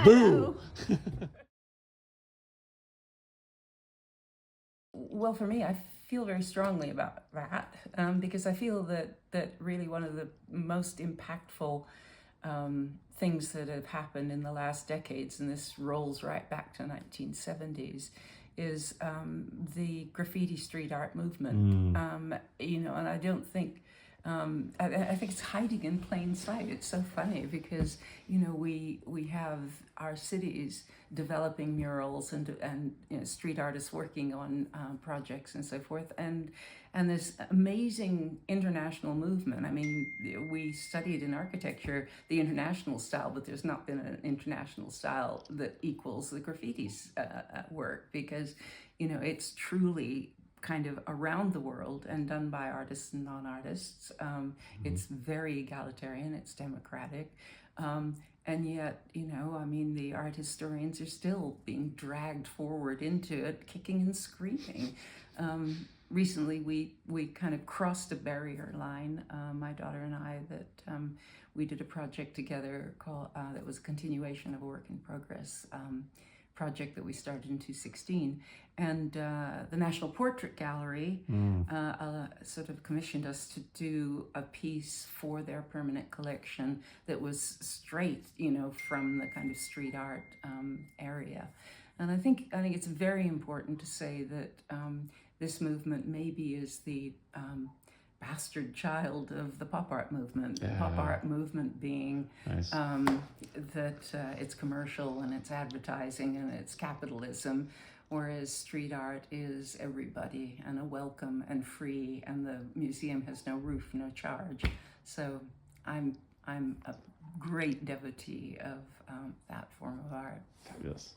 Boo! Well, for me, I feel very strongly about that because I feel that really one of the most impactful things that have happened in the last decades, and this rolls right back to 1970s, is the graffiti street art movement. And I don't think I think it's hiding in plain sight. It's so funny because we have our cities developing murals and street artists working on projects and so forth, and this amazing international movement. I mean, we studied in architecture the international style, but there's not been an international style that equals the graffiti's work because it's truly kind of around the world and done by artists and non-artists. It's very egalitarian, it's democratic. And yet, I mean, the art historians are still being dragged forward into it, kicking and screaming. Recently, we kind of crossed a barrier line, my daughter and I, that we did a project together called, that was a continuation of a work in progress project that we started in 2016, and the National Portrait Gallery sort of commissioned us to do a piece for their permanent collection that was straight, from the kind of street art area. And I think it's very important to say that this movement maybe is the bastard child of the pop art movement. The pop art movement being Nice. that it's commercial and it's advertising and it's capitalism, whereas street art is everybody and a welcome and free, and the museum has no roof, no charge. So I'm a great devotee of that form of art. Fabulous.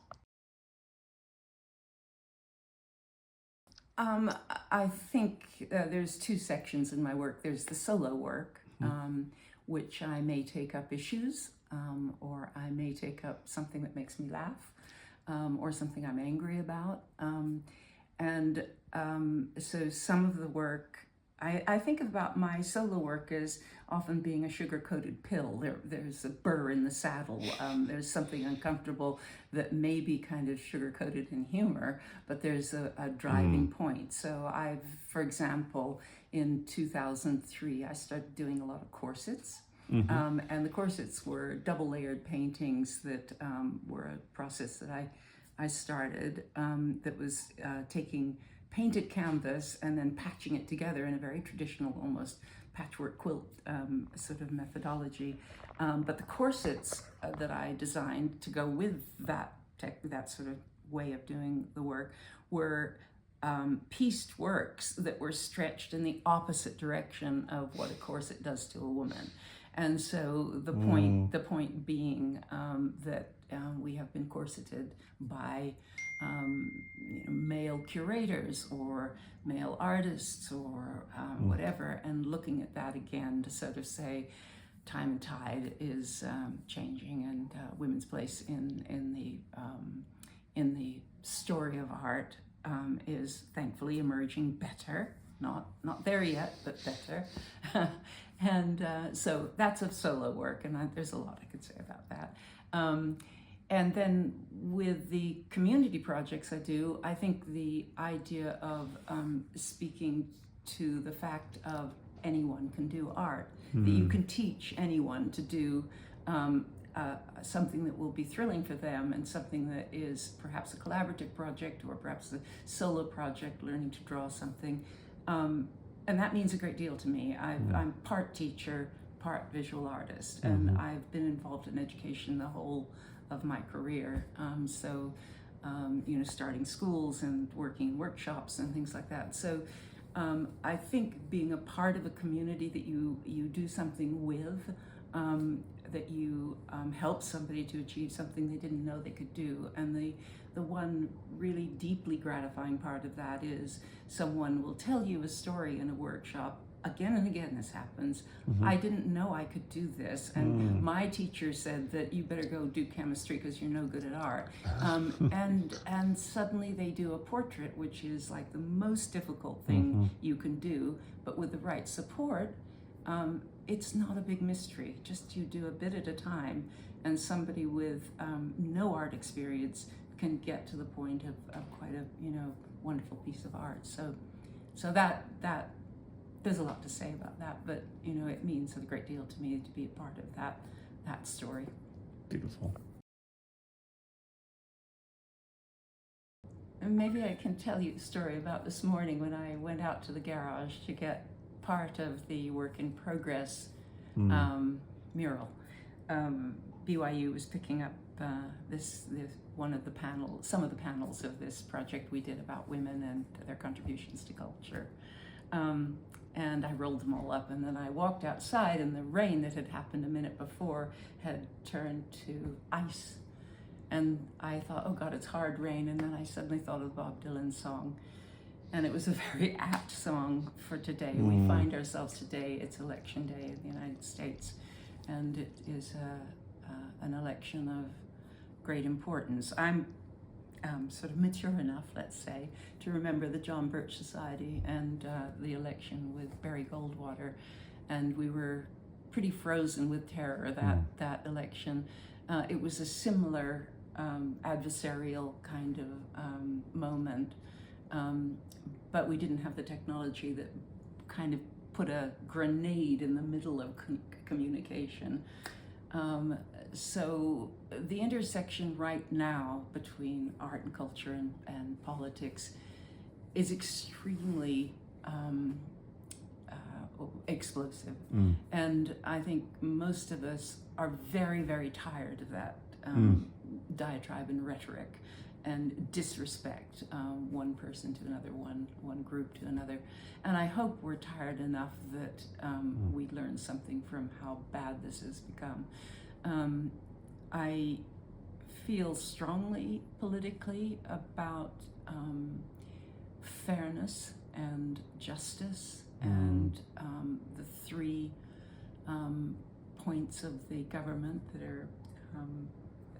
I think there's two sections in my work. There's the solo work, which I may take up issues, or I may take up something that makes me laugh, or something I'm angry about. So some of the work, I think about my solo work as often being a sugar-coated pill. There's a burr in the saddle. There's something uncomfortable that may be kind of sugar-coated in humor, but there's a driving point. So for example, in 2003, I started doing a lot of corsets. And the corsets were double-layered paintings that were a process that I started that was taking painted canvas and then patching it together in a very traditional, almost patchwork quilt sort of methodology. But the corsets that I designed to go with that sort of way of doing the work were pieced works that were stretched in the opposite direction of what a corset does to a woman. And so the point being that we have been corseted by male curators or male artists or whatever, and looking at that again to sort of say time and tide is changing, and women's place in the story of art is thankfully emerging better. Not there yet, but better. And so that's a solo work, and there's a lot I could say about that. And then with the community projects I do, I think the idea of speaking to the fact of anyone can do art, that you can teach anyone to do something that will be thrilling for them, and something that is perhaps a collaborative project or perhaps a solo project, learning to draw something. And that means a great deal to me. I'm part teacher, part visual artist, and I've been involved in education the whole of my career. Starting schools and working in workshops and things like that. So I think being a part of a community that you do something with, that you help somebody to achieve something they didn't know they could do. And the one really deeply gratifying part of that is someone will tell you a story in a workshop. Again and again this happens. I didn't know I could do this, and my teacher said that you better go do chemistry because you're no good at art. And suddenly they do a portrait, which is like the most difficult thing you can do, but with the right support, it's not a big mystery. Just you do a bit at a time, and somebody with no art experience can get to the point of quite a wonderful piece of art. So that there's a lot to say about that, but it means a great deal to me to be a part of that story. Beautiful. And maybe I can tell you a story about this morning when I went out to the garage to get part of the work in progress mural. BYU was picking up this one of the some of the panels of this project we did about women and their contributions to culture. And I rolled them all up, and then I walked outside, and the rain that had happened a minute before had turned to ice. And I thought, oh God, it's hard rain. And then I suddenly thought of Bob Dylan's song. And it was a very apt song for today. We find ourselves today, it's election day in the United States. And it is an election of great importance. I'm sort of mature enough, let's say, to remember the John Birch Society and the election with Barry Goldwater. And we were pretty frozen with terror that election. It was a similar adversarial kind of moment, but we didn't have the technology that kind of put a grenade in the middle of communication. So the intersection right now between art and culture and politics is extremely explosive. And I think most of us are very, very tired of that diatribe and rhetoric and disrespect, one person to another, one group to another. And I hope we're tired enough that we learn something from how bad this has become. I feel strongly politically about fairness and justice and the three points of the government that are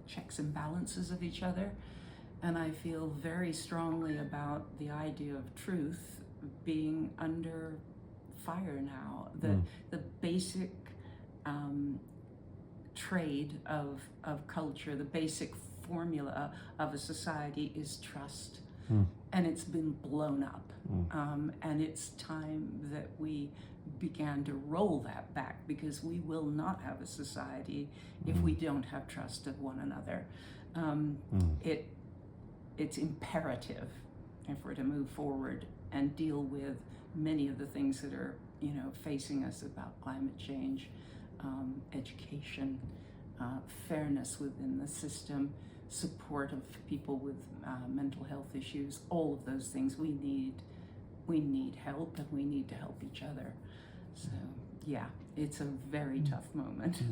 checks and balances of each other. And I feel very strongly about the idea of truth being under fire now. The basic trade of culture, the basic formula of a society is trust. And it's been blown up. And it's time that we began to roll that back, because we will not have a society if we don't have trust of one another. It's imperative if we're to move forward and deal with many of the things that are facing us about climate change, education, fairness within the system, support of people with mental health issues, all of those things. We need help, and we need to help each other. So yeah, it's a very tough moment.